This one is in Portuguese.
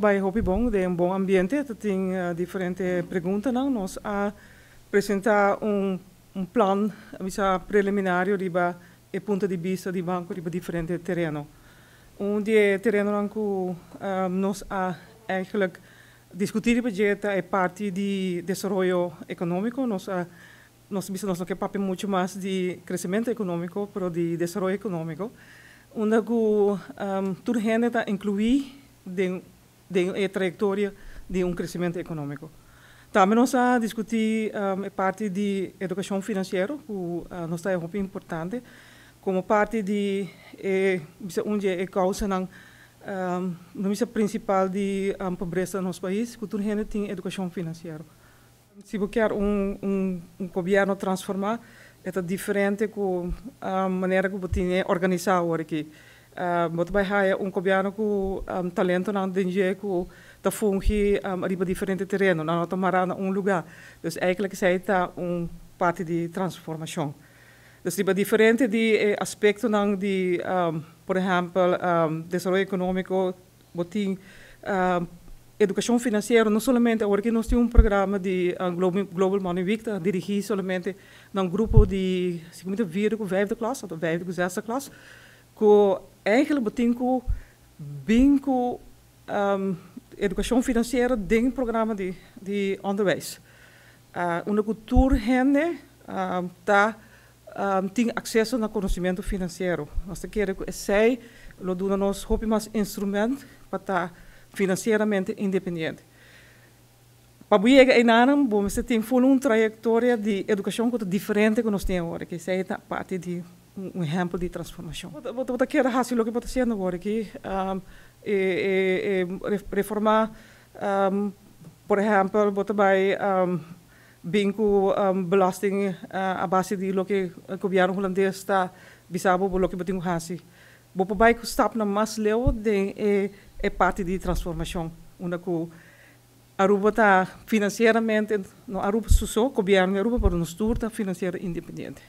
vai hopi bom, de bom ambiente, tem diferentes perguntas, nós a apresentar plan preliminário riba e ponto de vista de banco riba diferente terreno. De terreno que nós a eigenlijk discutir budget é parte de desenvolvimento econômico, nós não quer papel muito mais de crescimento econômico, mas de desenvolvimento econômico, onde tudo gente está incluir a trajetória de crescimento econômico. Também nós a discutir a parte de educação financeira, que nós está muito importante, como parte de onde é causa não principal de pobreza no nosso país, que tudo gente tem educação financeira. Se você quer governo transformar, é diferente com a maneira que você tem organizado aqui. Você vai ter governo com talento não tem que está fungi riba diferente terreno, não tomar lugar. Dus eigenlijk zij está parte de transformação. Dus riba diferente de aspecto não de, por exemplo, desenvolvimento econômico, você educação financeira, não somente agora nós temos programa de Global Money Week, dirigir somente grupo de 4e, 5e klas, ou 5e, 6e klas, que eigenlijk betekent bingo educação financeira dentro do programa de onderwijs. Uma cultura gente tem acesso ao conhecimento financeiro. Nós queremos que sei, lo doen nós hope mais instrumento para estar financeiramente independente. Para chegar em ano, você tem uma trajetória de educação que é diferente que nós temos agora, que é parte de exemplo de transformação. Você quer fazer o que você está fazendo agora, que reformar, por exemplo, você vai com belasting a base de lo que o governo holandês está bisabo lo que você tem que fazer. Você vai stap na mais leu é parte de transformação, onde Aruba está financeiramente, Aruba só, o governo Aruba para nos turta financeira independente.